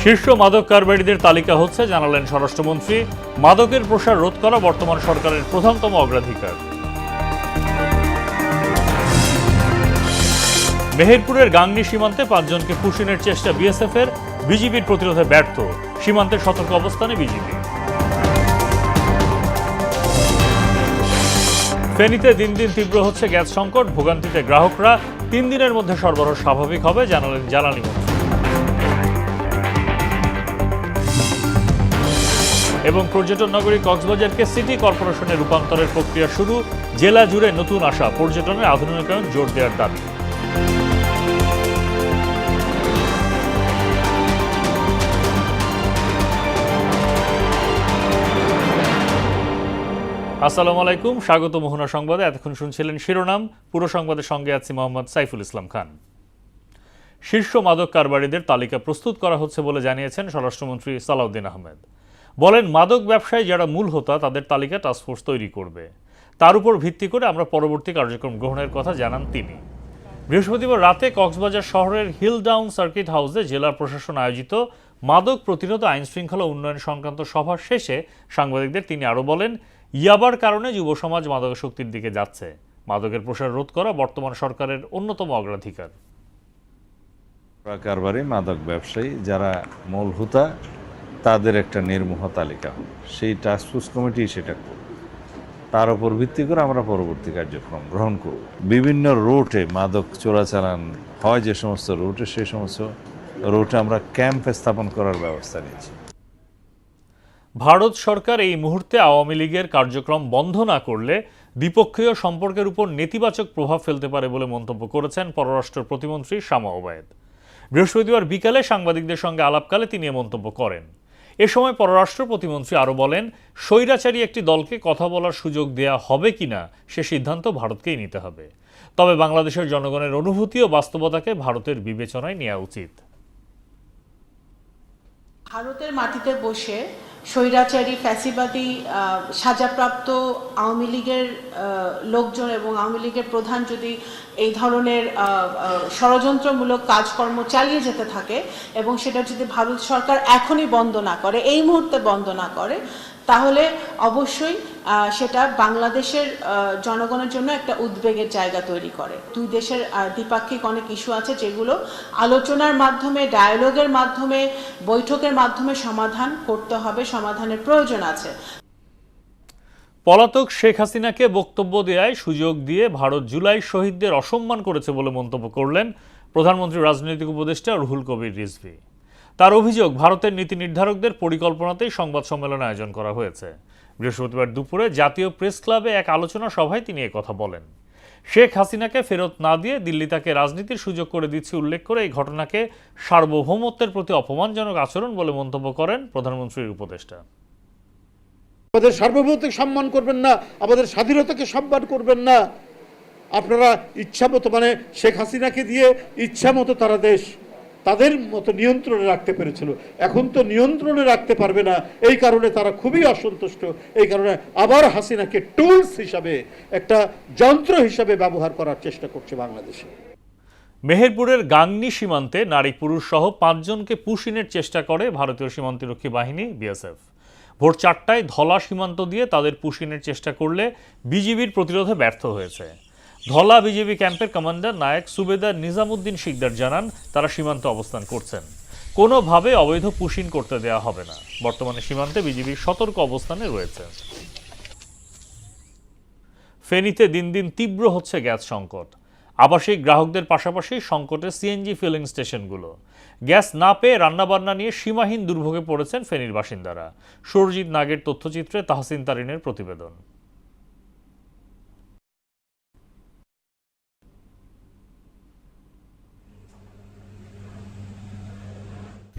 শীর্ষ মাদক কারবারিদের তালিকা হচ্ছে জানালেন স্বরাষ্ট্রমন্ত্রী। মাদকের প্রসার রোধ করা বর্তমান সরকারের প্রধানতম অগ্রাধিকার। মেহেরপুরের গাংনী সীমান্তে 5 জনকে পুশিনের চেষ্টা বিএসএফের, বিজিবির প্রতিরোধে ব্যর্থ। সীমান্তের সতর্ক অবস্থানে বিজিবি। ফেনীতে দিন দিন তীব্র হচ্ছে গ্যাস সংকট, ভোগান্তিতে গ্রাহকরা। 3 দিনের মধ্যে সরবরাহ স্বাভাবিক হবে জানালেন জ্বালানি মন্ত্রী। এবং পর্যটন নগরী কক্সবাজারকে সিটি কর্পোরেশনে রূপান্তরের প্রক্রিয়া শুরু। জেলা জুড়ে নতুন আশা, পর্যটনের আধুনিকায়ন জোর দেওয়ার দাবি। আসসালামু আলাইকুম, স্বাগত মোহনা সংবাদে। এতক্ষণ শুনছিলেন শিরোনাম, পুরো সংবাদের সঙ্গে আছি মোহাম্মদ সাইফুল ইসলাম খান। শীর্ষ মাদক কারবারিদের তালিকা প্রস্তুত করা হচ্ছে বলে জানিয়েছেন স্বরাষ্ট্রমন্ত্রী সালাউদ্দিন আহমেদ। বলেন, মাদক ব্যবসায়ী যারা মূল হোতা তাদের তালিকা টাস্কফোর্স তৈরি করবে। তার উপর ভিত্তি করে আমরা পরবর্তী কার্যক্রম গ্রহণের কথা জানান তিনি। বৃহস্পতিবার রাতে কক্সবাজার শহরের হিল ডাউন সার্কিট হাউসে জেলা প্রশাসন আয়োজিত মাদক প্রতিরোধ আইন শৃঙ্খলা উন্নয়ন সংক্রান্ত সভা শেষে সাংবাদিকদের তিনি আরও বলেন, ইয়াবার কারণে যুব সমাজ মাদকাসক্তির দিকে যাচ্ছে। মাদকের প্রসার রোধ করা বর্তমান সরকারের অন্যতম অগ্রাধিকার। কারবারি মাদক ব্যবসায়ী যারা মূল হোতা তাদের একটা নির্মোহ তালিকা, সেই টাস্কফোর্স কমিটি সেটা করবে। তার উপর ভিত্তি করে আমরা পরবর্তী কার্যক্রম গ্রহণ করব। বিভিন্ন রুটে মাদক চোরাচালান হয়, যে সমস্ত রুটে, সেই সমস্ত রুটে আমরা ক্যাম্প স্থাপন করার ব্যবস্থা নিয়েছি। ভারত সরকার এই মুহূর্তে আওয়ামী লীগের কার্যক্রম বন্ধ না করলে দ্বিপক্ষীয় সম্পর্কের উপর নেতিবাচক প্রভাব ফেলতে পারে বলে মন্তব্য করেছেন পররাষ্ট্র প্রতিমন্ত্রী শামা ওবায়েদ। বৃহস্পতিবার বিকালে সাংবাদিকদের সঙ্গে আলাপকালে তিনি এ মন্তব্য করেন। এ সময় পররাষ্ট্র প্রতিমন্ত্রী আরও বলেন, স্বৈরাচারী একটি দলকে কথা বলার সুযোগ দেয়া হবে কিনা সে সিদ্ধান্ত ভারতকেই নিতে হবে। তবে বাংলাদেশের জনগণের অনুভূতি ও বাস্তবতাকে ভারতের বিবেচনায় নেওয়া উচিত। ভারতের মাটিতে বসে স্বৈরাচারী ফ্যাসিবাদী সাজাপ্রাপ্ত আওয়ামী লীগের লোকজন এবং আওয়ামী লীগের প্রধান যদি এই ধরনের ষড়যন্ত্রমূলক কাজকর্ম চালিয়ে যেতে থাকে এবং সেটা যদি ভারত সরকার এখনই বন্ধ না করে, এই মুহূর্তে বন্ধ না করে, তাহলে অবশ্যই সেটা বাংলাদেশের জনগণের জন্য একটা উদ্বেগের জায়গা তৈরি করে। দুই দেশের দ্বিপাক্ষিক অনেক ইস্যু আছে যেগুলো আলোচনার মাধ্যমে, ডায়ালগের মাধ্যমে, বৈঠকের মাধ্যমে সমাধান করতে হবে, সমাধানের প্রয়োজন আছে। পলাতক শেখ হাসিনাকে বক্তব্য দেওয়ায় সুযোগ দিয়ে ভারত জুলাই শহীদদের অসম্মান করেছে বলে মন্তব্য করলেন প্রধানমন্ত্রীর রাজনৈতিক উপদেষ্টা রুহুল কবির রিজভী। তার অভিযোগ, ভারতের নীতি নির্ধারকদের পরিকল্পনাতেই সংবাদ সম্মেলন আয়োজন করা হয়েছে। বৃহস্পতিবার দুপুরে জাতীয় প্রেস ক্লাবে এক আলোচনা সভায় তিনি কথা বলেন। শেখ হাসিনাকে ফেরত না দিয়ে দিল্লি তাকে রাজনীতির সুযোগ করে দিচ্ছে উল্লেখ করে এই ঘটনাকে সার্বভৌমত্বের প্রতি অপমানজনক আচরণ বলে মন্তব্য করেন প্রধানমন্ত্রীর উপদেষ্টা। আমাদের সার্বভৌমত্বকে সম্মান করবেন না, আমাদের স্বাধীনতাকে সম্মান করবেন না। আপনারা ইচ্ছামতো, মানে শেখ হাসিনাকে দিয়ে ইচ্ছামতো তারা দেশ তাদের মতো নিয়ন্ত্রণে রাখতে পেরেছিল, এখন তো নিয়ন্ত্রণে রাখতে পারবে না। এই কারণে তারা খুবই অসন্তুষ্ট। এই কারণে আবার হাসিনাকে টুলস হিসাবে, একটা যন্ত্র হিসাবে ব্যবহার করার চেষ্টা করছে বাংলাদেশে। মেহেরপুরের গাংনী সীমান্তে নারী পুরুষ সহ 5 জনকে পুশিনের চেষ্টা করে ভারতীয় সীমান্তরক্ষী বাহিনী বিএসএফ। ভোর 4টায় ধলা সীমান্ত দিয়ে তাদের পুশিনের চেষ্টা করলে বিজিবির প্রতিরোধে ব্যর্থ হয়েছে। ধলা বিজিবি ক্যাম্পের কমান্ডার নায়ক সুবেদার নিজামুদ্দিন শিকদার জানান, তারা সীমান্তে অবস্থান করছেন। কোনোভাবে অবৈধ পুশিন করতে দেওয়া হবে না। বর্তমানে সীমান্তে বিজিবি সতর্ক অবস্থানে রয়েছে। ফেনীতে দিন দিন তীব্র হচ্ছে গ্যাস সংকট। আবাসিক গ্রাহকদের পাশাপাশি সংকটে সিএনজি ফিলিং স্টেশনগুলো। গ্যাস না পেয়ে রান্নাবান্না নিয়ে সীমাহীন দুর্ভোগে পড়েছেন ফেনীর বাসিন্দারা। সুরজিৎ নাগের তথ্যচিত্রে তাহসিন তারিনের প্রতিবেদন।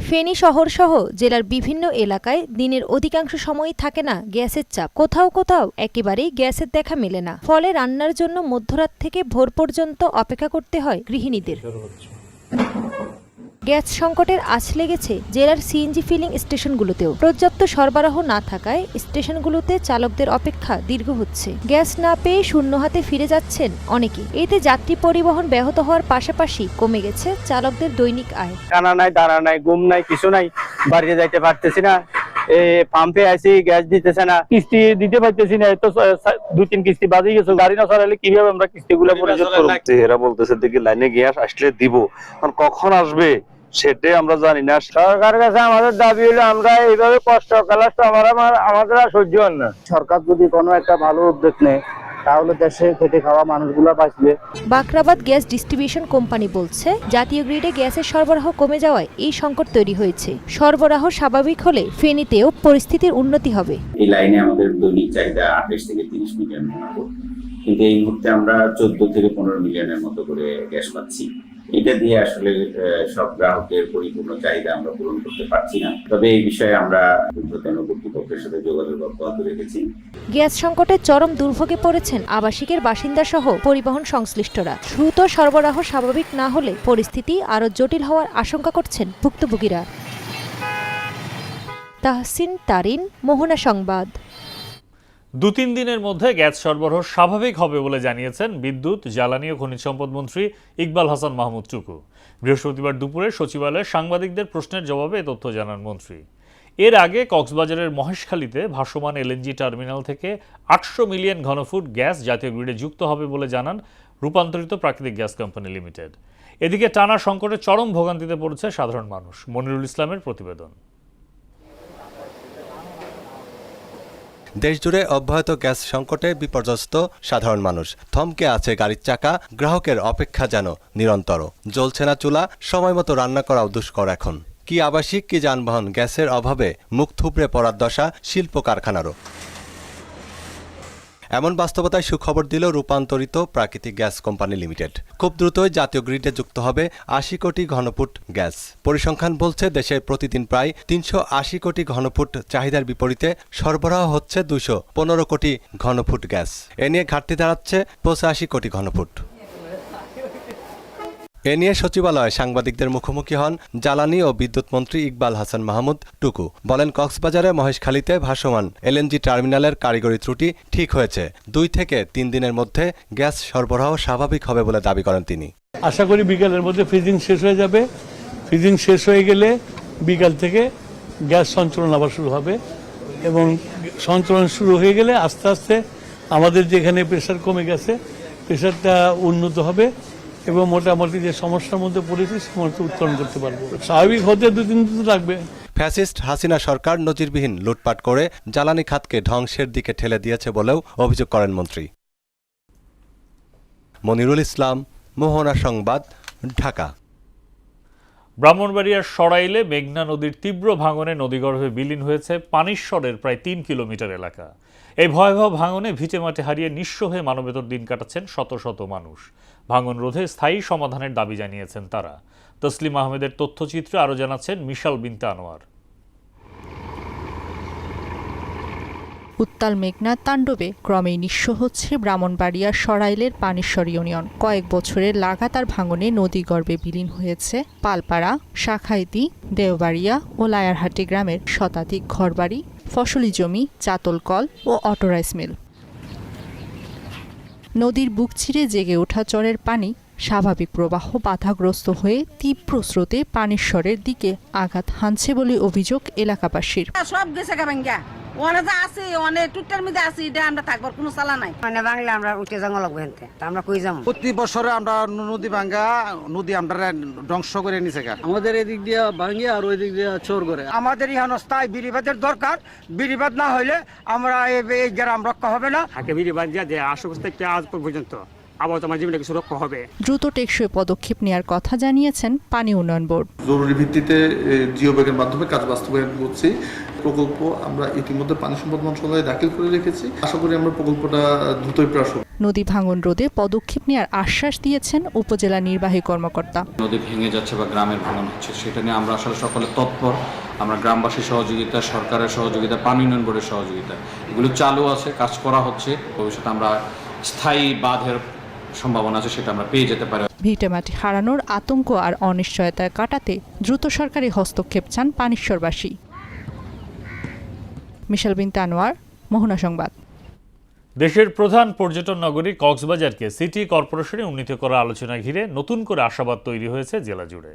ফেনী শহরসহ জেলার বিভিন্ন এলাকায় দিনের অধিকাংশ সময়ই থাকে না গ্যাসের চাপ। কোথাও কোথাও একেবারেই গ্যাসের দেখা মেলে না। ফলে রান্নার জন্য মধ্যরাত থেকে ভোর পর্যন্ত অপেক্ষা করতে হয় গৃহিণীদের। গ্যাস সংকটের আঁচ লেগেছে জেলার সিএনজি ফিলিং স্টেশনগুলোতেও। পর্যাপ্ত সরবরাহ না থাকায় স্টেশনগুলোতে চালকদের অপেক্ষা দীর্ঘ হচ্ছে। গ্যাস না পেয়ে শূন্য হাতে ফিরে যাচ্ছেন অনেকে। এতে যাত্রী পরিবহন ব্যাহত হওয়ার পাশাপাশি কমে গেছে চালকদের দৈনিক আয়। টানা নাই, দাঁড়া নাই, ঘুম নাই, কিছু নাই, বাড়িতে যাইতে পারতেছি না, পাম্পে আইসি গ্যাস দিতেছে না, কিস্তি দিতে পারতেছি না। তো 2-3 কিস্তি বাজে গেছে, গাড়ি না চালালে কিভাবে আমরা কিস্তিগুলো পরিশোধ করব? এরা বলতেছে দেখি লাইনে গ্যাস আসলে দিব, কখন আসবে সেটাই আমরা জানি না। সরকারের কাছে আমাদের দাবি হলো আমরা এইভাবে কষ্ট কালাস আমাদের আর সহ্য হয় না। সরকার যদি কোনো একটা ভালো উদ্যোগ নেয় তাহলে দেশে খেটে খাওয়া মানুষগুলো বাঁচবে। বাকরাবাদ গ্যাস ডিস্ট্রিবিউশন কোম্পানি বলছে, জাতীয় গ্রিডে গ্যাসের সরবরাহ কমে যাওয়ায় এই সংকট তৈরি হয়েছে। সরবরাহ স্বাভাবিক হলে ফেনীতেও পরিস্থিতির উন্নতি হবে। এই লাইনে আমাদের দৈনিক চাহিদা 28 থেকে 30 মিলিয়ন মতো, কিন্তু এই মুহূর্তে আমরা 14 থেকে 15 মিলিয়নের মতো করে গ্যাস পাচ্ছি। এটা দিয়ে আসলে সব গ্রাহকের পরিপূর্ণ চাহিদা আমরা পূরণ করতে পারছি না। তবে এই বিষয়ে আমরা ঊর্ধ্বতন কর্তৃপক্ষের সাথে যোগাযোগ অব্যাহত রেখেছি। গ্যাস সংকটে চরম দুর্ভোগে পড়েছেন আবাসিকের বাসিন্দা সহ পরিবহন সংশ্লিষ্টরা। দ্রুত সরবরাহ স্বাভাবিক না হলে পরিস্থিতি আরও জটিল হওয়ার আশঙ্কা করছেন ভুক্তভোগীরা। তাহসিন তারিন, মোহনা সংবাদ। 2-3 দিনের মধ্যে গ্যাস সরবরাহ স্বাভাবিক হবে বলে জানিয়েছেন বিদ্যুৎ, জ্বালানি ও খনিজ সম্পদ মন্ত্রী ইকবাল হাসান মাহমুদ টুকু। বৃহস্পতিবার দুপুরে সচিবালয়ে সাংবাদিকদের প্রশ্নের জবাবে এ তথ্য জানান মন্ত্রী। এর আগে কক্সবাজারের মহেশখালীতে ভাসমান এলএনজি টার্মিনাল থেকে 800 মিলিয়ন ঘনফুট গ্যাস জাতীয় গ্রিডে যুক্ত হবে বলে জানান রূপান্তরিত প্রাকৃতিক গ্যাস কোম্পানি লিমিটেড। এদিকে টানা সংকটে চরম ভোগান্তিতে পড়েছে সাধারণ মানুষ। মনিরুল ইসলামের প্রতিবেদন। দেশজুড়ে অব্যাহত গ্যাস সংকটে বিপর্যস্ত সাধারণ মানুষ। থমকে আছে গাড়ির চাকা, গ্রাহকের অপেক্ষা যেন নিরন্তর। জ্বলছে না চুলা, সময়মতো রান্না করাও দুষ্কর এখন। কি আবাসিক কি যানবাহন, গ্যাসের অভাবে মুখ থুবড়ে পড়ার দশা শিল্প কারখানারও। এমন বাস্তবতায় সুখবর দিল রূপান্তরিত প্রাকৃতিক গ্যাস কোম্পানি লিমিটেড। খুব দ্রুতই জাতীয় গ্রিডে যুক্ত হবে 80 কোটি ঘনফুট গ্যাস। পরিসংখ্যান বলছে দেশে প্রতিদিন প্রায় 380 কোটি ঘনফুট চাহিদার বিপরীতে সরবরাহ হচ্ছে 215 কোটি ঘনফুট গ্যাস। এ নিয়ে ঘাটতি দাঁড়াচ্ছে 85 কোটি ঘনফুট। এ নিয়ে সচিবালয়ে সাংবাদিকদের মুখোমুখি হন জ্বালানি ও বিদ্যুৎ মন্ত্রী ইকবাল হাসান মাহমুদ টুকু। বলেন, কক্সবাজারে মহেশখালীতে ভাসমান এলএনজি টার্মিনালের কারিগরি ত্রুটি ঠিক হয়েছে। 2 থেকে 3 দিনের মধ্যে গ্যাস সরবরাহ স্বাভাবিক হবে বলে দাবি করেন তিনি। আশা করি বিকালের মধ্যে ফ্রিজিং শেষ হয়ে যাবে। ফ্রিজিং শেষ হয়ে গেলে বিকাল থেকে গ্যাস সঞ্চালন আবার শুরু হবে, এবং সঞ্চালন শুরু হয়ে গেলে আস্তে আস্তে আমাদের যেখানে প্রেশার কমে গেছে প্রেশারটা উন্নত হবে, এবং মোটামুটি যে সমস্যার মধ্যে পড়েছি সেটা উত্তরণ করতে পারবো। স্বাভাবিক হতে 2-3 দিন লাগবে। ফ্যাসিস্ট হাসিনা সরকার নজিরবিহীন লুটপাট করে জ্বালানি খাতকে ধ্বংসের দিকে ঠেলে দিয়েছে বলেও অভিযোগ করেন মন্ত্রী। মনিরুল ইসলাম, মোহনা সংবাদ, ঢাকা। ব্রাহ্মণবাড়িয়ার সরাইলে মেঘনা নদীর তীব্র ভাঙনে নদীগর্ভে বিলীন হয়েছে পানিশ্বরের প্রায় 3 কিলোমিটার এলাকা। এই ভয়াবহ ভাঙনে ভিটেমাটি হারিয়ে নিঃস্ব হয়ে মানবেতর দিন কাটাচ্ছেন শত শত মানুষ। ভাঙন রোধে স্থায়ী সমাধানের দাবি জানিয়েছেন তারা। তসলিম আহমেদের তথ্যচিত্রে আরও জানাচ্ছেন মিশাল বিনতে আনোয়ার। উত্তাল মেঘনার তাণ্ডবে ক্রমেই নিঃস্ব হচ্ছে ব্রাহ্মণবাড়িয়ার সরাইলের পানিশ্বর ইউনিয়ন। কয়েক বছরের লাগাতার ভাঙনে নদীগর্ভে বিলীন হয়েছে পালপাড়া, শাখাইতি, দেওবাড়িয়া ও লায়ারহাটি গ্রামের শতাধিক ঘরবাড়ি, ফসলি জমি, চাতল কল ও অটোরাইস মিল। নদীর বুক চিরে জেগে ওঠা চরের পানি স্বাভাবিক প্রবাহ বাধাগ্রস্ত হয়ে তীব্র স্রোতে পানিশ্বরের দিকে আঘাত হানছে বলে অভিযোগ এলাকাবাসীর। সব গেছে গাবাঙ্গা ওনে আছে অনেক টুটার মধ্যে আছে, এটা আমরা থাকবার কোনো চালা নাই। মানে বাংলা আমরা উঠে যাওয়া লাগবে হেনতে, আমরা কই যাবো? প্রতি বছরে আমরা নদী ভাঙ্গা, নদী আমরা ধ্বংস করে নিছে। আমাদের এদিক দিয়ে ভাঙ্গি আর ওই দিক দিয়ে চোর করে। আমাদের ইহান স্থায়ী বিরিবাদের দরকার। বিরিবাদ না হইলে আমরা এই গ্রাম রক্ষা হবে না। আগে বিরিবাদ দিয়ে আশা থেকে আজ পর্যন্ত আবার তোমার জীবনে কিছু রক্ষা হবে। দ্রুত টেকসই পদক্ষেপ নেওয়ার কথা জানিয়েছেন পানি উন্নয়ন বোর্ড। জরুরি ভিত্তিতে জিও ব্যাগের মাধ্যমে কাজ বাস্তবায়ন করছি। প্রকল্প আমরা ইতিমধ্যে পানি সম্পদ মন্ত্রণালয়ে দাখিল করে রেখেছি। আশা করি আমরা প্রকল্পটা দ্রুতই প্রাস হবে। নদী ভাঙন রোধে পদক্ষেপ নেওয়ার আশ্বাস দিয়েছেন উপজেলা নির্বাহী কর্মকর্তা। নদী ভেঙে যাচ্ছে বা গ্রামের ভাঙন হচ্ছে, সেটা নিয়ে আমরা আসলে সকলে তৎপর। আমরা গ্রামবাসীর সহযোগিতা, সরকারের সহযোগিতা, পানি উন্নয়ন বোর্ডের সহযোগিতা এগুলো চালু আছে, কাজ করা হচ্ছে। ভবিষ্যতে আমরা স্থায়ী বাঁধের সম্ভাবনা আছে, সেটা আমরা পেয়ে যেতে পারি। ভিটেমাটি হারানোর আতঙ্ক আর অনিশ্চয়তা কাটাতে দ্রুত সরকারি হস্তক্ষেপ চান পানিশ্বরবাসী। মিশাল বিনতে আনোয়ার, মোহনা সংবাদ। দেশের প্রধান পর্যটন নগরী কক্সবাজারকে সিটি কর্পোরেশনে উন্নীত করার আলোচনা ঘিরে নতুন করে আশাবাদ তৈরি হয়েছে জেলা জুড়ে।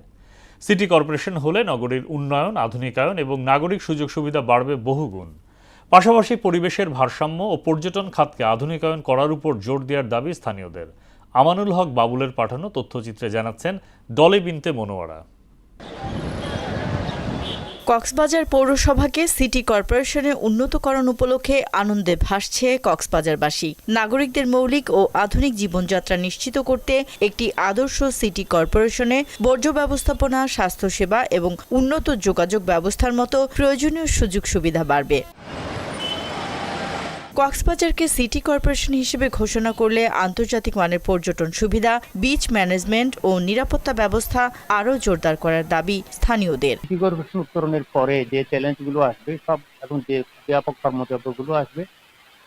সিটি কর্পোরেশন হলে নগরীর উন্নয়ন, আধুনিকায়ন এবং নাগরিক সুযোগ সুবিধা বাড়বে বহুগুণ। পাশাপাশি পরিবেশের ভারসাম্য ও পর্যটন খাতকে আধুনিকায়ন করার উপর জোর দেওয়ার দাবি স্থানীয়দের। আমানুল হক বাবুলের পাঠানো তথ্যচিত্রে জানাচ্ছেন ডলি বিনতে মনোয়ারা। কক্সবাজার পৌরসভাকে সিটি কর্পোরেশনে উন্নতকরণ উপলক্ষে আনন্দে ভাসছে কক্সবাজারবাসী। নাগরিকদের মৌলিক ও আধুনিক জীবনযাত্রা নিশ্চিত করতে একটি আদর্শ সিটি কর্পোরেশনে বর্জ্য ব্যবস্থাপনা, স্বাস্থ্যসেবা এবং উন্নত যোগাযোগ ব্যবস্থার মতো প্রয়োজনীয় সুযোগ সুবিধা বাড়বে। কক্সবাজারকে সিটি কর্পোরেশন হিসেবে ঘোষণা করলে আন্তর্জাতিক মানের পর্যটন সুবিধা, বিচ ম্যানেজমেন্ট ও নিরাপত্তা ব্যবস্থা আরও জোরদার করার দাবি স্থানীয়দের। সিটি কর্পোরেশন উত্তরণের পরে যে চ্যালেঞ্জগুলো আসবে সব এবং যে ব্যাপক কর্মযোগ্যগুলো আসবে,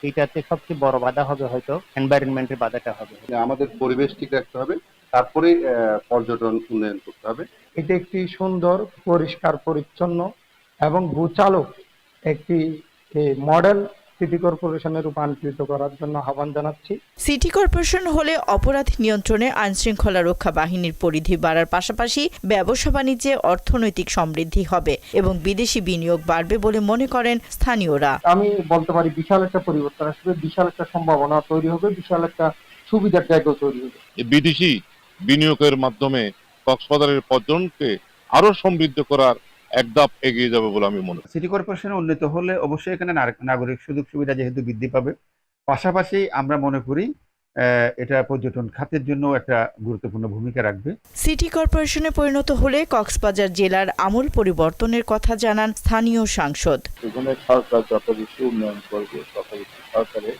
এইটাতে সবচেয়ে বড় বাধা হবে হয়তো এনভায়রনমেন্টের বাধাটা হবে। আমাদের পরিবেশ ঠিক রাখতে হবে, তারপরে পর্যটন উন্নয়ন করতে হবে। এটা একটি সুন্দর, পরিষ্কার পরিচ্ছন্ন এবং গোছালো একটি মডেল সিটি কর্পোরেশনে রূপান্তরিত করার জন্য আহ্বান জানাচ্ছি। সিটি কর্পোরেশন হলে অপরাধ নিয়ন্ত্রণে আইনশৃঙ্খলা রক্ষা বাহিনীর পরিধি বাড়ার পাশাপাশি ব্যবসা বাণিজ্যে অর্থনৈতিক সমৃদ্ধি হবে এবং বিদেশি বিনিয়োগ বাড়বে বলে মনে করেন স্থানীয়রা। আমি বলতে পারি বিশাল একটা পরিবর্তন আসবে, বিশাল একটা সম্ভাবনা তৈরি হবে, বিশাল একটা সুবিধার জায়গাও তৈরি হবে। বিদেশি বিনিয়োগের মাধ্যমে কক্সবাজারের পর্যটনকে আরো সমৃদ্ধ করার এক ধাপ এগিয়ে যাবে বলে আমি মনে করি। সিটি কর্পোরেশনে উন্নীত হলে অবশ্যই এখানে নাগরিক সুযোগ সুবিধা যেহেতু বৃদ্ধি পাবে, পাশাপাশি আমরা মনে করি এটা পর্যটন খাতের জন্য একটা গুরুত্বপূর্ণ ভূমিকা রাখবে। সিটি কর্পোরেশনে পরিণত হলে কক্সবাজার জেলার আমূল পরিবর্তনের কথা জানান স্থানীয় সাংসদ। এখানে সরকার যত বেশি উন্নয়ন করবে তত বেশি সরকারের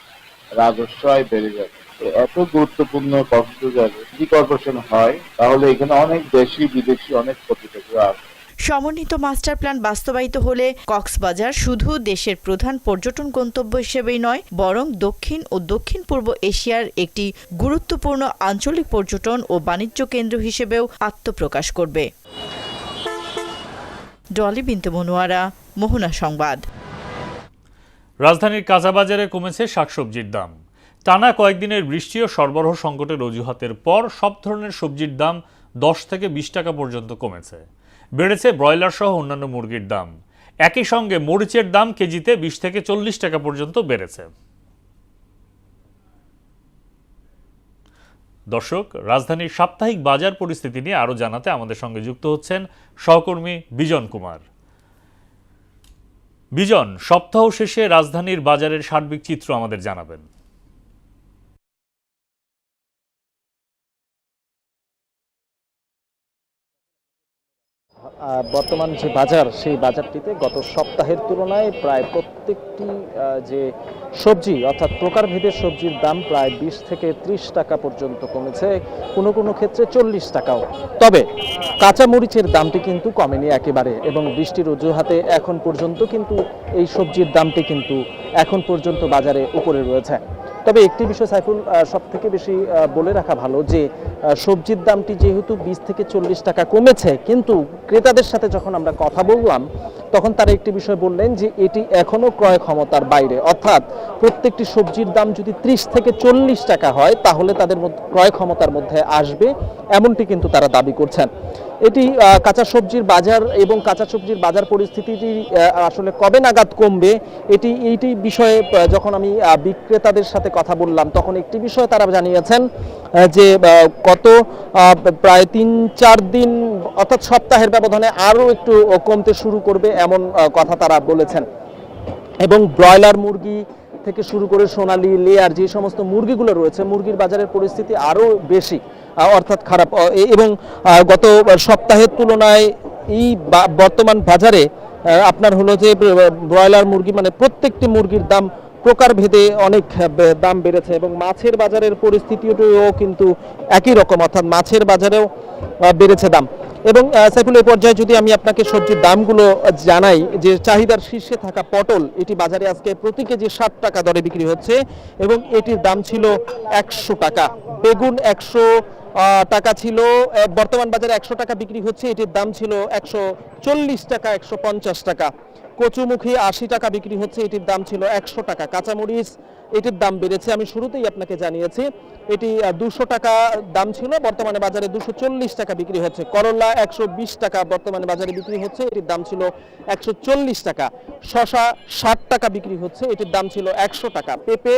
রাজস্ব আয় বেড়ে যাবে। এত গুরুত্বপূর্ণ কক্সবাজার সিটি কর্পোরেশন হয় তাহলে এখানে অনেক দেশি বিদেশি অনেক পর্যটকরা আসবে। সমন্বিত মাস্টার প্ল্যান বাস্তবায়িত হলে কক্সবাজার শুধু দেশের প্রধান পর্যটন গন্তব্য হিসেবেই নয়, বরং দক্ষিণ ও দক্ষিণ পূর্ব এশিয়ার একটি গুরুত্বপূর্ণ আঞ্চলিক পর্যটন ও বাণিজ্য কেন্দ্র হিসেবেও আত্মপ্রকাশ করবে। ডলি বিনতে মনোয়ারা, মোহনা সংবাদ। রাজধানীর কাঁচাবাজারে কমেছে শাকসবজির দাম। টানা কয়েকদিনের বৃষ্টি ও সরবরাহ সংকটের অজুহাতের পর সব ধরনের সবজির দাম 10 থেকে 20 টাকা পর্যন্ত কমেছে। বেড়েছে ব্রয়লার সহ অন্যান্য মুরগির দাম। একই সঙ্গে মরিচের দাম কেজিতে 20 থেকে 40 টাকা পর্যন্ত বেড়েছে। দর্শক, রাজধানীর সাপ্তাহিক বাজার পরিস্থিতি নিয়ে আরও জানাতে আমাদের সঙ্গে যুক্ত হচ্ছেন সহকর্মী বিজন কুমার। বিজন, সপ্তাহ শেষে রাজধানীর বাজারের সার্বিক চিত্র আমাদের জানাবেন। বর্তমান যে বাজার, সেই বাজারটিতে গত সপ্তাহের তুলনায় প্রায় প্রত্যেকটি যে সবজি অর্থাৎ প্রকারভেদের সবজির দাম প্রায় 20 থেকে 30 টাকা পর্যন্ত কমেছে, কোনো কোনো ক্ষেত্রে 40 টাকাও। তবে কাঁচা মরিচের দামটি কিন্তু কমেনি একেবারে, এবং বৃষ্টির অজুহাতে এখন পর্যন্ত কিন্তু এই সবজির দামটি কিন্তু এখন পর্যন্ত বাজারে উপরে রয়েছে। তবে একটি বিষয় সাইফুল, সব থেকে বেশি বলে রাখা ভালো যে সবজির দামটি যেহেতু 20 থেকে 40 টাকা কমেছে, কিন্তু ক্রেতাদের সাথে যখন আমরা কথা বললাম তখন তারা একটি বিষয় বললেন যে এটি এখনও ক্রয় ক্ষমতার বাইরে, অর্থাৎ প্রত্যেকটি সবজির দাম যদি 30 থেকে 40 টাকা হয় তাহলে তাদের ক্রয় ক্ষমতার মধ্যে আসবে, এমনটি কিন্তু তারা দাবি করছেন। এটি কাঁচা সবজির বাজার এবং কাঁচা সবজির বাজার পরিস্থিতিটি আসলে কবে নাগাদ কমবে, এইটি বিষয়ে যখন আমি বিক্রেতাদের সাথে কথা বললাম তখন একটি বিষয় তারা জানিয়েছেন যে গত প্রায় 3-4 দিন অর্থাৎ সপ্তাহের ব্যবধানে আরও একটু কমতে শুরু করবে, এমন কথা তারা বলেছেন। এবং ব্রয়লার মুরগি থেকে শুরু করে সোনালী, লেয়ার যে সমস্ত মুরগিগুলো রয়েছে, মুরগির বাজারের পরিস্থিতি আরও বেশি অর্থাৎ খারাপ। এবং গত সপ্তাহের তুলনায় এই বর্তমান বাজারে আপনার হলো যে ব্রয়লার মুরগি মানে প্রত্যেকটি মুরগির দাম প্রকারভেদে অনেক দাম বেড়েছে, এবং মাছের বাজারের পরিস্থিতিও কিন্তু একই রকম, অর্থাৎ মাছের বাজারেও বেড়েছে দাম। এবং সাইফুল, এই পর্যায়ে যদি আমি আপনাকে সবজির দামগুলো জানাই, যে চাহিদার শীর্ষে থাকা পটল, এটি বাজারে আজকে প্রতি কেজি 60 টাকা দরে বিক্রি হচ্ছে এবং এটির দাম ছিল 100 টাকা। বেগুন 100 টাকা ছিল, বর্তমান বাজারে 100 টাকা বিক্রি হচ্ছে, এটির দাম ছিল 140 টাকা, 150 টাকা। কচুমুখী 80 টাকা বিক্রি হচ্ছে, এটির দাম ছিল 100 টাকা। কাঁচামরিচ এটির দাম বেড়েছে। আমি শুরুতেই আপনাকে জানিয়েছি এটি 200 টাকা দাম ছিল, বর্তমানে বাজারে 240 টাকা বিক্রি হচ্ছে। করলা 120 টাকা বর্তমানে বাজারে বিক্রি হচ্ছে, এটির দাম ছিল 140 টাকা। শসা 60 টাকা বিক্রি হচ্ছে, এটির দাম ছিল 100 টাকা। পেঁপে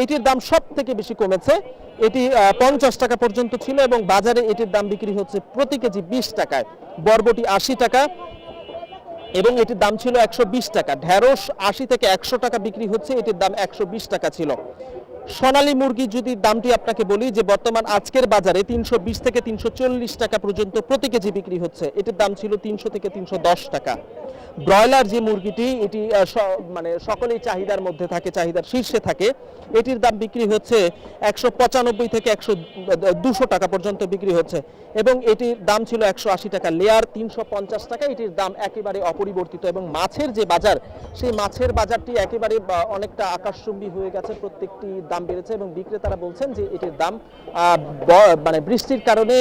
এটির দাম সব থেকে বেশি কমেছে, এটি 50 টাকা পর্যন্ত ছিল এবং বাজারে এটির দাম বিক্রি হচ্ছে প্রতি কেজি 20 টাকায়। বরবটি 80 টাকা এবং এটির দাম ছিল 120 টাকা। ঢেঁড়স 80 থেকে 100 টাকা বিক্রি হচ্ছে, এটির দাম 120 টাকা ছিল। সোনালী মুরগি যদি দামটি আপনাকে বলি, যে বর্তমান আজকের বাজারে 320 থেকে 340 টাকা পর্যন্ত প্রতি কেজি বিক্রি হচ্ছে, এটির দাম ছিল 300 থেকে 310 টাকা। ব্রয়লার যে মুরগিটি, এটি মানে সকলেই চাহিদার মধ্যে থাকে, চাহিদার শীর্ষে থাকে, এটির দাম বিক্রি হচ্ছে 195 থেকে 200 টাকা পর্যন্ত বিক্রি হচ্ছে এবং এটির দাম ছিল 180 টাকা। লেয়ার 350 টাকা, এটির দাম একেবারে অপরিবর্তিত। এবং মাছের যে বাজার, সেই মাছের বাজারটি একেবারে অনেকটা আকাশচুম্বী হয়ে গেছে, প্রত্যেকটি দাম বেড়েছে এবং বিক্রেতারা বলছেন যে এটির দাম মানে বৃষ্টির কারণে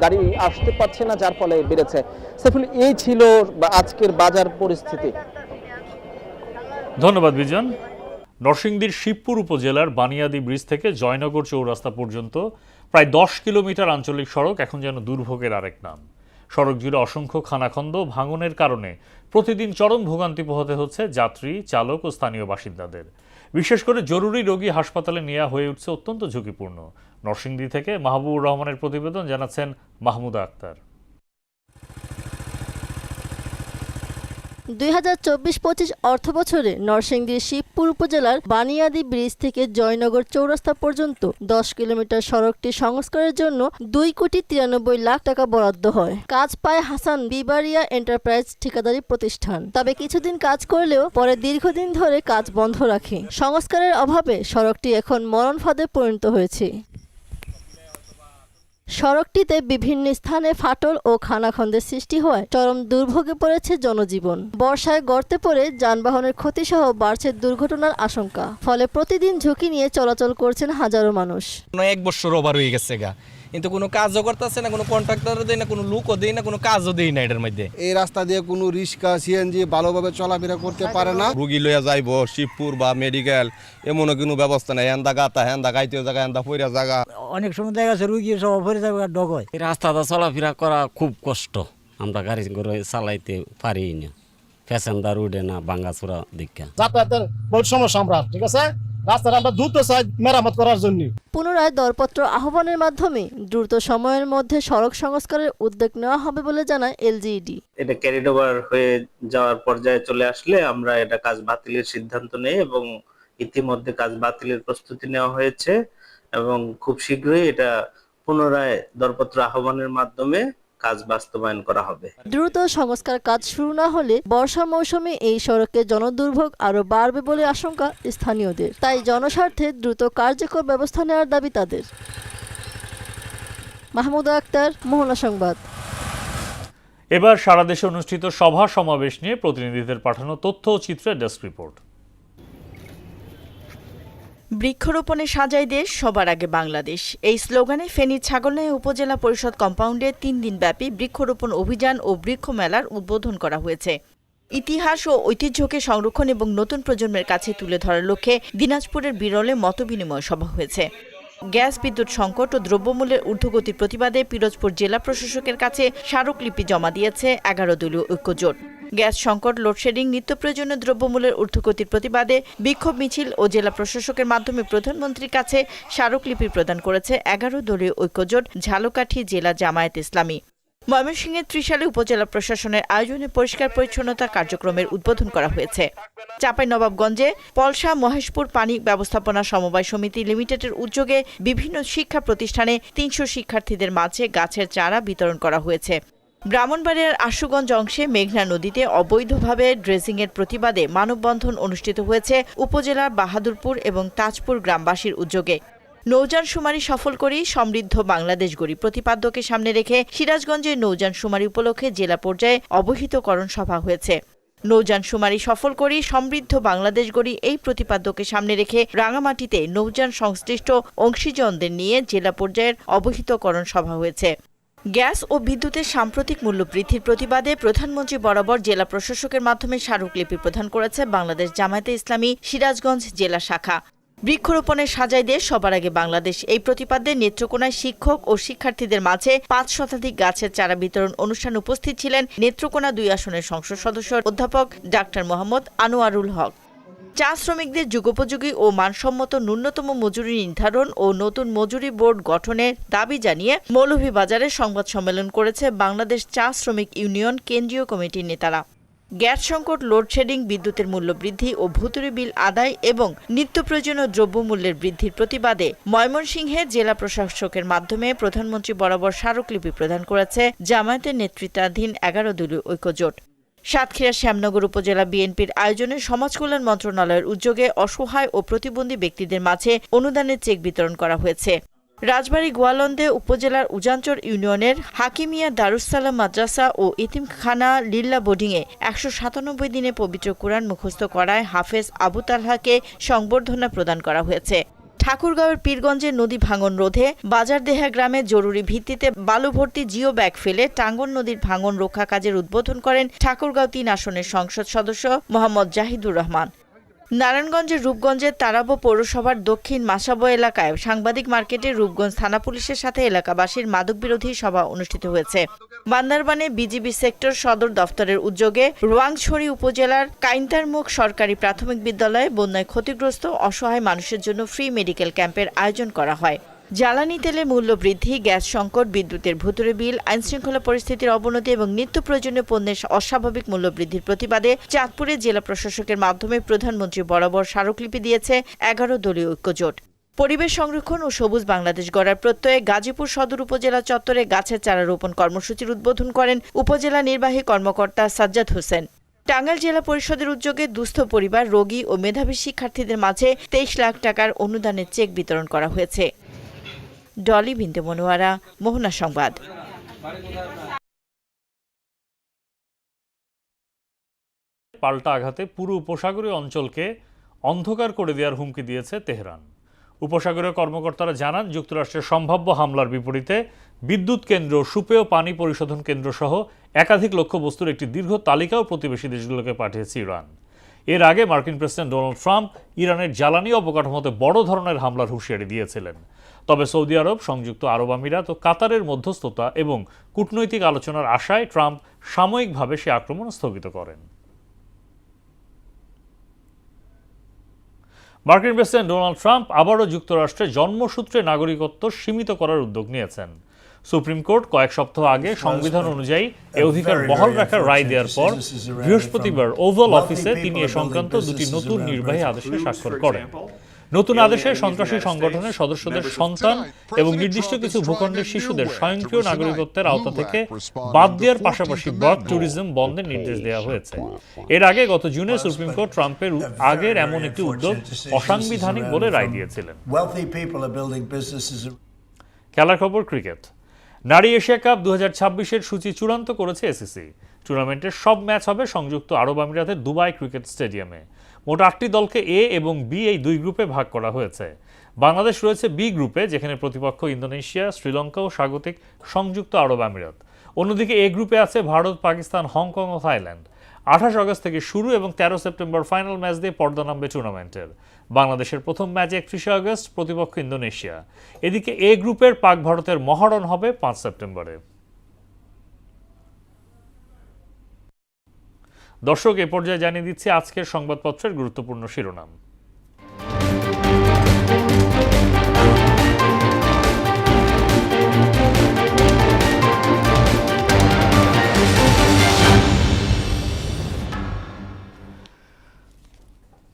গাড়ি আসতে পারছে না, যার ফলে বেড়েছে। সাইফুল, এই ছিল আজকের বাজার পরিস্থিতি। ধন্যবাদ বিজন। নরসিংদীর শিবপুর উপজেলার বানিয়াদি ব্রিজ থেকে জয়নগর চৌরাস্তা পর্যন্ত প্রায় 10 কিলোমিটার আঞ্চলিক সড়ক এখন যেন দুর্ভোগের আরেক নাম। সড়ক জুড়ে অসংখ্য খানাখন্দ, ভাঙনের কারণে প্রতিদিন চরম ভোগান্তি পোহাতে হচ্ছে যাত্রী, চালক ও স্থানীয় বাসিন্দাদের। বিশেষ করে জরুরি রোগী হাসপাতালে নেওয়া হয়ে উঠছে অত্যন্ত ঝুঁকিপূর্ণ। নরসিংদী থেকে মাহবুবুর রহমানের প্রতিবেদন, জানাচ্ছেন মাহমুদা আক্তার। 2024-25 অর্থবছরে নরসিংদীর শিবপুর উপজেলার বানিয়াদি ব্রিজ থেকে জয়নগর চৌরাস্তা পর্যন্ত 10 কিলোমিটার সড়কটি সংস্কারের জন্য 2,93 লাখ টাকা বরাদ্দ হয়। কাজ পায় হাসান বিবারিয়া এন্টারপ্রাইজ ঠিকাদারি প্রতিষ্ঠান। তবে কিছুদিন কাজ করলেও পরে দীর্ঘদিন ধরে কাজ বন্ধ রাখে। সংস্কারের অভাবে সড়কটি এখন মরণ ফাঁদে পরিণত হয়েছে। সড়কটিতে বিভিন্ন স্থানে ফাটল ও খানাখন্দের সৃষ্টি হওয়ায় চরম দুর্ভোগে পড়েছে জনজীবন। বর্ষায় গর্তে পড়ে যানবাহনের ক্ষতিসহ বাড়ছে দুর্ঘটনার আশঙ্কা। ফলে প্রতিদিন ঝুঁকি নিয়ে চলাচল করছেন হাজারো মানুষ। 1 বছর ওভার হয়ে গেছে গা, কিন্তু কোনো কাজও করতেছে না, কোনো কন্ট্রাক্টরও দেয় না, কোনো লোকও দেয় না, কোনো কাজও দেয় না। এটার মধ্যে এই রাস্তা দিয়ে কোনো রিক্সা, সিএনজি ভালোভাবে চলাফেরা করতে পারে না। রুগী লইয়া যাইব শিবপুর বা মেডিকেল, এমনও কোনো ব্যবস্থা নাই। হ্যান্দা গাতা, হ্যান্দা গাইতেও জায়গা, হ্যান্দা পইরা জায়গা। অনেক সময় দেখা যাচ্ছে রুগী সব পরে যাবে ডগয়। এই রাস্তাটা চলাফেরা করা খুব কষ্ট, আমরা গাড়ি করে চালাইতে পারি না। প্যাসেঞ্জার উঠে না, ভাঙ্গাচোরা দীক্ষা, যাতায়াতের বহুত সমস্যা আমরা, ঠিক আছে। রাস্তাটা আমরা দ্রুত চাই মেরামত করার জন্য। পুনরায় দরপত্র আহ্বানের মাধ্যমে দ্রুত সময়ের মধ্যে সড়ক সংস্কারের উদ্যোগ নেওয়া হবে বলে জানায় এলজিইডি। এটা ক্যারিড ওভার হয়ে যাওয়ার পর্যায়ে চলে আসলে আমরা এটা কাজ বাতিলের সিদ্ধান্ত নেই এবং ইতিমধ্যে কাজ বাতিলের প্রস্তুতি নেওয়া হয়েছে এবং খুব শীঘ্রই এটা পুনরায় দরপত্র আহ্বানের মাধ্যমে কাজ বাস্তবায়ন করা হবে। দ্রুত সংস্কার কাজ শুরু না হলে বর্ষা মৌসুমে এই সড়কে জনদুর্ভোগ আরো বাড়বে বলে আশঙ্কা স্থানীয়দের। তাই জনস্বার্থে দ্রুত কার্যকর ব্যবস্থা নেওয়ার দাবি তাদের। মাহমুদা আক্তার, মোহনা সংবাদ। এবার সারা দেশে অনুষ্ঠিত সভা সমাবেশ নিয়ে প্রতিনিধিদের পাঠানো তথ্য ও চিত্রের ডেস্ক রিপোর্ট। বৃক্ষরোপণে সাজাই দেশ, সবার আগে বাংলাদেশ, এই স্লোগানে ফেনীর ছাগলনাইয়া উপজেলা পরিষদ কম্পাউন্ডে 3 দিনব্যাপী বৃক্ষরোপণ অভিযান ও বৃক্ষ মেলার উদ্বোধন করা হয়েছে। ইতিহাস ও ঐতিহ্যকে সংরক্ষণ এবং নতুন প্রজন্মের কাছে তুলে ধরার লক্ষ্যে দিনাজপুরের বিরলে মতবিনিময় সভা হয়েছে। গ্যাস বিদ্যুৎ সংকট ও দ্রব্যমূল্যের ঊর্ধ্বগতির প্রতিবাদে পিরোজপুর জেলা প্রশাসকের কাছে স্মারকলিপি জমা দিয়েছে 11 দলীয় ঐক্যজোট। গ্যাস সংকট, লোডশেডিং, নিত্য প্রয়োজনীয় দ্রব্যমূল্যের ঊর্ধ্বগতির প্রতিবাদে বিক্ষোভ মিছিল ও জেলা প্রশাসকের মাধ্যমে প্রধানমন্ত্রীর কাছে স্মারকলিপি প্রদান করেছে 11 দলীয় ঐক্যজোট ঝালকাঠি জেলা জামায়াত ইসলামী। ময়মনসিংহের ত্রিশালী উপজেলা প্রশাসনের আয়োজনে পরিষ্কার পরিচ্ছন্নতা কার্যক্রমের উদ্বোধন করা হয়েছে। চাঁপাইনবাবগঞ্জে পলসা মহেশপুর পানি ব্যবস্থাপনা সমবায় সমিতি লিমিটেডের উদ্যোগে বিভিন্ন শিক্ষা প্রতিষ্ঠানে 300 শিক্ষার্থীদের মাঝে গাছের চারা বিতরণ করা হয়েছে। ব্রাহ্মণবাড়িয়ার আশুগঞ্জ অংশে মেঘনা নদীতে অবৈধভাবে ড্রেজিংয়ের প্রতিবাদে মানববন্ধন অনুষ্ঠিত হয়েছে উপজেলার বাহাদুরপুর এবং তাজপুর গ্রামবাসীর উদ্যোগে। নৌযান শুমারি সফল করি, সমৃদ্ধ বাংলাদেশ গড়ি প্রতিপাদ্যকে সামনে রেখে সিরাজগঞ্জে নৌযান শুমারি উপলক্ষে জেলা পর্যায়ে অবহিতকরণ সভা হয়েছে। নৌযান শুমারি সফল করি, সমৃদ্ধ বাংলাদেশ গড়ি এই প্রতিপাদ্যকে সামনে রেখে রাঙামাটিতে নৌযান সংশ্লিষ্ট অংশীজনদের নিয়ে জেলা পর্যায়ের অবহিতকরণ সভা হয়েছে। গ্যাস ও বিদ্যুতের সাম্প্রতিক মূল্য বৃদ্ধির প্রতিবাদে প্রধানমন্ত্রী বরাবর জেলা প্রশাসকের মাধ্যমে স্মারকলিপি প্রদান করেছে বাংলাদেশ জামায়াতে ইসলামী সিরাজগঞ্জ জেলা শাখা। বৃক্ষরোপণের সাজাই দিয়ে সবার আগে বাংলাদেশ এই প্রতিপাদ্যে নেত্রকোনায় শিক্ষক ও শিক্ষার্থীদের মাঝে 5 শতাধিক গাছের চারা বিতরণ অনুষ্ঠান উপস্থিত ছিলেন নেত্রকোনা 2 আসনের সংসদ সদস্য অধ্যাপক ডাক্তার মোহাম্মদ আনোয়ারুল হক। চা শ্রমিকদের যুগোপযোগী ও মানসম্মত ন্যূনতম মজুরি নির্ধারণ ও নতুন মজুরি বোর্ড গঠনের দাবি জানিয়ে মৌলভীবাজারে সংবাদ সম্মেলন করেছে বাংলাদেশ চা শ্রমিক ইউনিয়ন কেন্দ্রীয় কমিটির নেতারা। গ্যাস সংকট, লোডশেডিং, বিদ্যুতের মূল্য বৃদ্ধি ও ভুতুড়ে বিল আদায় এবং নিত্য প্রয়োজনীয় দ্রব্যমূল্যের বৃদ্ধির প্রতিবাদে ময়মনসিংহে জেলা প্রশাসকের মাধ্যমে প্রধানমন্ত্রী বরাবর স্মারকলিপি প্রদান করেছে জামায়াতের নেতৃত্বাধীন 11 দলীয় ঐক্যজোট। সাতক্ষীরা শ্যামনগর উপজেলা বিএনপির আয়োজনে সমাজ কল্যাণ মন্ত্রণালয়ের উদ্যোগে অসহায় ও প্রতিবন্ধী ব্যক্তিদের মাঝে অনুদানের চেক বিতরণ করা হয়েছে। রাজবাড়ী গোয়ালন্দে উপজেলার উজানচর ইউনিয়নের হাকিমিয়া দারুসসালাম মাদ্রাসা ও ইতিমখানা লিল্লা বোর্ডিংয়ে 197 দিনে পবিত্র কুরআন মুখস্থ করায় হাফেজ আবু তালহাকে সংবর্ধনা প্রদান করা হয়েছে। ঠাকুরগাঁওয়ের পীরগঞ্জে নদী ভাঙন রোধে বাজারদেহা গ্রামে জরুরি ভিত্তিতে বালু ভর্তি জিও ব্যাগ ফেলে টাঙ্গন নদীর ভাঙন রক্ষা কাজের উদ্বোধন করেন ঠাকুরগাঁও 3 আসনের সংসদ সদস্য মোহাম্মদ জাহিদুর রহমান। নারায়ণগঞ্জের রূপগঞ্জের তারাবো পৌরসভার দক্ষিণ মাসাবো এলাকায় সাংবাদিক মার্কেটে রূপগঞ্জ থানা পুলিশের সাথে এলাকাবাসীর মাদকবিরোধী সভা অনুষ্ঠিত হয়েছে। বান্দরবানে বিজিবি সেক্টর সদর দফতরের উদ্যোগে রোয়াংছড়ি উপজেলার কাইন্তারমুখ সরকারি প্রাথমিক বিদ্যালয়ে বন্যায় ক্ষতিগ্রস্ত অসহায় মানুষের জন্য ফ্রি মেডিকেল ক্যাম্পের আয়োজন করা হয়। জ্বালানি তেলের মূল্য বৃদ্ধি, গ্যাস সংকট, বিদ্যুতের ভুতুড়ে বিল, আইনশৃঙ্খলা পরিস্থিতির অবনতি এবং নিত্য প্রয়োজনীয় পণ্যের অস্বাভাবিক মূল্য বৃদ্ধির প্রতিবাদে চাঁদপুরে জেলা প্রশাসকের মাধ্যমে প্রধানমন্ত্রী বরাবর স্মারকলিপি দিয়েছে 11 দলীয় ঐক্যজোট। পরিবেশ সংরক্ষণ ও সবুজ বাংলাদেশ গড়ার প্রত্যয়ে গাজীপুর সদর উপজেলা চত্বরে গাছের চারা রোপণ কর্মসূচির উদ্বোধন করেন উপজেলা নির্বাহী কর্মকর্তা সাজ্জাদ হোসেন। টাঙ্গাইল জেলা পরিষদের উদ্যোগে দুস্থ পরিবার, রোগী ও মেধাবী শিক্ষার্থীদের মাঝে 23 লাখ টাকার অনুদানের চেক বিতরণ করা হয়েছে। ডলি বিন্দু মনোয়ারা, মোহনা সংবাদ। পাল্টা আঘাতে পুরো উপসাগরীয় অঞ্চলকে অন্ধকার করে দেওয়ার হুমকি দিয়েছে তেহরান। উপসাগরীয় কর্মকর্তারা জানান, যুক্তরাষ্ট্রের সম্ভাব্য হামলার বিপরীতে বিদ্যুৎ কেন্দ্র, সুপেয় পানি পরিশোধন কেন্দ্র সহ একাধিক লক্ষ্যবস্তুর একটি দীর্ঘ তালিকাও প্রতিবেশী দেশগুলোকে পাঠিয়েছে ইরান। এর আগে মার্কিন প্রেসিডেন্ট ডোনাল্ড ট্রাম্প ইরানের জ্বালানি অবকাঠামোতে বড় ধরনের হামলার হুঁশিয়ারি দিয়েছিলেন। তবে সৌদি আরব, সংযুক্ত আরব আমিরাত ও কাতারের মধ্যস্থতা এবং কূটনৈতিক আলোচনার আশায় ট্রাম্প সাময়িকভাবে সে আক্রমণ স্থগিত করেন। মার্কিন প্রেসিডেন্ট ডোনাল্ড ট্রাম্প আবারও যুক্তরাষ্ট্রে জন্মসূত্রে নাগরিকত্ব সীমিত করার উদ্যোগ নিয়েছেন। সুপ্রিম কোর্ট কয়েক সপ্তাহ আগে সংবিধান অনুযায়ী এ অধিকার বহাল রাখার রায় দেওয়ার পর বৃহস্পতিবার ওভাল অফিসে তিনি এ সংক্রান্ত 2টি নতুন নির্বাহী আদেশে স্বাক্ষর করেন। নতুন আদেশে সন্ত্রাসী সংগঠনের সদস্যদের সন্তান এবং নির্দিষ্ট কিছু ভূখণ্ডের শিশুদের স্বয়ংক্রিয় নাগরিকত্বের আওতা থেকে বাদ দেওয়ার পাশাপাশি বার্থ ট্যুরিজম বন্ধের নির্দেশ দেওয়া হয়েছে। এর আগে গত জুনে সুপ্রিম কোর্ট ট্রাম্পের আগের এমন একটি উদ্যোগ অসাংবিধানিক বলে রায় দিয়েছিলেন। খেলার খবর, ক্রিকেট। নারী এশিয়া কাপ 2026-এর সূচি চূড়ান্ত করেছে এসিসি। টুর্নামেন্টের সব ম্যাচ হবে সংযুক্ত আরব আমিরাতের দুবাই ক্রিকেট স্টেডিয়ামে। মোট 8টি দলকে এ এবং বি এই 2 গ্রুপে ভাগ করা হয়েছে। বাংলাদেশ রয়েছে বি গ্রুপে, যেখানে প্রতিপক্ষ ইন্দোনেশিয়া, শ্রীলঙ্কা ও স্বাগতিক সংযুক্ত আরব আমিরাত। অন্যদিকে এ গ্রুপে আছে ভারত, পাকিস্তান, হংকং ও থাইল্যান্ড। 28 আগস্ট থেকে শুরু এবং 13 সেপ্টেম্বর ফাইনাল ম্যাচ দিয়ে পর্দা নামবে টুর্নামেন্টের। বাংলাদেশের প্রথম ম্যাচ 31 আগস্ট, প্রতিপক্ষ ইন্দোনেশিয়া। এদিকে এ গ্রুপের পাক ভারতের মহারণ হবে 5 সেপ্টেম্বরে। দর্শক, এ পর্যায়ে জানিয়ে দিচ্ছি আজকের সংবাদপত্রের গুরুত্বপূর্ণ শিরোনাম।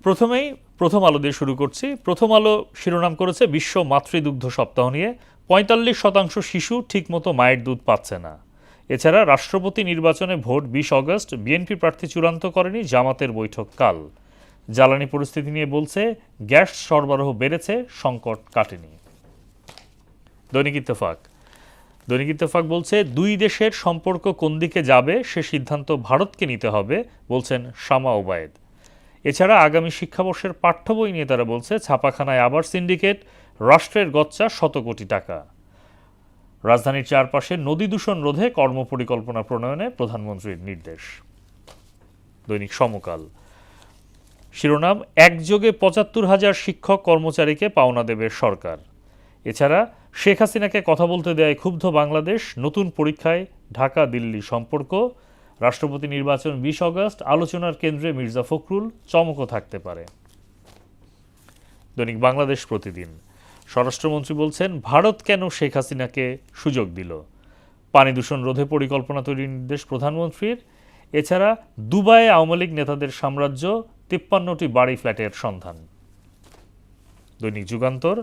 প্রথমেই প্রথম আলো দিয়ে শুরু করছি। প্রথম আলো শিরোনাম করেছে বিশ্ব মাতৃদুগ্ধ সপ্তাহ নিয়ে। 45% শিশু ঠিকমতো মায়ের দুধ পাচ্ছে না। এছাড়া রাষ্ট্রপতি নির্বাচনে ভোট 20 আগস্ট, বিএনপি প্রার্থী চূড়ান্ত করেনি, জামাতের বৈঠক কাল। জ্বালানি পরিস্থিতি নিয়ে বলছে, গ্যাস সরবরাহ বেড়েছে, সংকট কাটেনি। দৈনিক ইত্তেফাক বলছে, 2 দেশের সম্পর্ক কোন দিকে যাবে সে সিদ্ধান্ত ভারতকে নিতে হবে, বলছেন শামা ওবায়েদ। এছাড়া আগামী শিক্ষাবর্ষের পাঠ্য বই নিয়ে তারা বলছে, ছাপাখানায় আবার সিন্ডিকেট, রাষ্ট্রের গচ্চা 100 কোটি টাকা। রাজধানীর চারপাশে নদী দূষণ রোধে কর্মপরিকল্পনা প্রণয়নে প্রধানমন্ত্রীর নির্দেশ। দৈনিক সমকাল শিরোনাম, একযোগে ৭৫,০০০ শিক্ষক কর্মচারীকে পাওনা দেবে সরকার। এছাড়া শেখ হাসিনাকে কথা বলতে দেয় ক্ষুব্ধ বাংলাদেশ, নতুন পরীক্ষায় ঢাকা দিল্লি সম্পর্ক, রাষ্ট্রপতি নির্বাচন ২০ আগস্ট, আলোচনার কেন্দ্রে মির্জা ফখরুল, চমকও থাকতে পারে। দৈনিক বাংলাদেশ প্রতিদিন, স্বরাষ্ট্রমন্ত্রী বলছেন ভারত কেন শেখ হাসিনাকে সুযোগ দিল, পানি দূষণ রোধে পরিকল্পনা তৈরির নির্দেশ প্রধানমন্ত্রীর। এছাড়া দুবাইয়ে আওয়ামী লীগ নেতাদের সাম্রাজ্য, ৫৩টি বাড়ি ফ্ল্যাটের সন্ধান। দৈনিক যুগান্তর,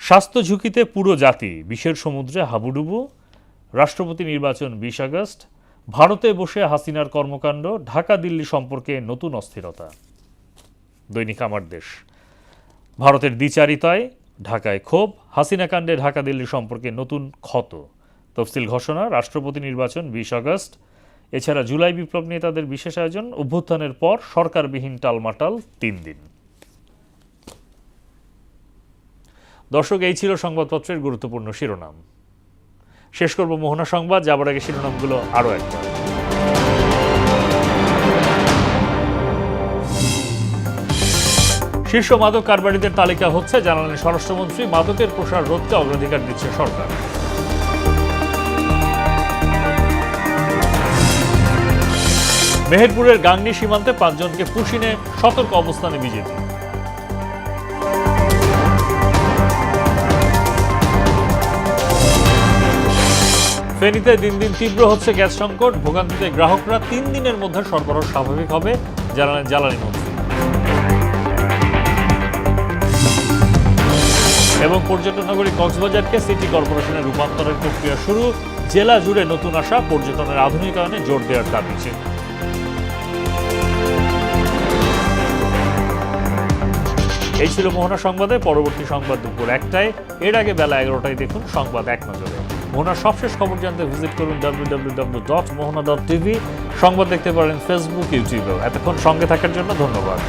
স্বাস্থ্য ঝুঁকিতে পুরো জাতি, বিষের সমুদ্রে হাবুডুবু, রাষ্ট্রপতি নির্বাচন ২০ আগস্ট, ভারতে বসে হাসিনার কর্মকাণ্ড, ঢাকা দিল্লি সম্পর্কে নতুন অস্থিরতা। দৈনিক আমার দেশ, ভারতের দ্বিচারিতায় ঢাকায় ক্ষোভ, হাসিনা কাণ্ডে ঢাকা দিল্লি সম্পর্কে নতুন ক্ষত, তফসিল ঘোষণা, রাষ্ট্রপতি নির্বাচন ২০ আগস্ট। এছাড়া জুলাই বিপ্লব নিয়ে তাদের বিশেষ আয়োজন, অভ্যুত্থানের পর সরকারবিহীন টালমাটাল ৩ দিন। দর্শক, এই ছিল সংবাদপত্রের গুরুত্বপূর্ণ শিরোনাম। শেষ করব মোহনা সংবাদ, যাবার আগে শিরোনামগুলো আরও একবার। শীর্ষ মাদক কারবারিদের তালিকা হচ্ছে, জানালেন স্বরাষ্ট্রমন্ত্রী। মাদকের প্রসার রোধকে অগ্রাধিকার দিচ্ছে সরকার। মেহেরপুরের গাংনী সীমান্তে ৫ জনকে পুশিনে সতর্ক অবস্থানে বিজেপি। ফেনীতে দিন দিন তীব্র হচ্ছে গ্যাস সংকট, ভোগান্তিতে গ্রাহকরা, ৩ দিনের মধ্যে সরবরাহ স্বাভাবিক হবে, জানালেন জ্বালানি মন্ত্রী। এবং পর্যটন নগরী কক্সবাজারকে সিটি কর্পোরেশনের রূপান্তরের প্রক্রিয়া শুরু, জেলা জুড়ে নতুন আশা, পর্যটনের আধুনিকায়নে জোর দেওয়ার দাবি। এই ছিল মোহনা সংবাদে। পরবর্তী সংবাদ দুপুর ১টায়, এর আগে বেলা ১১টায় দেখুন সংবাদ এক নজরে। মোহনার সবশেষ খবর জানতে ভিজিট করুন www.mohana.tv। সংবাদ দেখতে পারেন ফেসবুক, ইউটিউবেও। এতক্ষণ সঙ্গে থাকার জন্য ধন্যবাদ।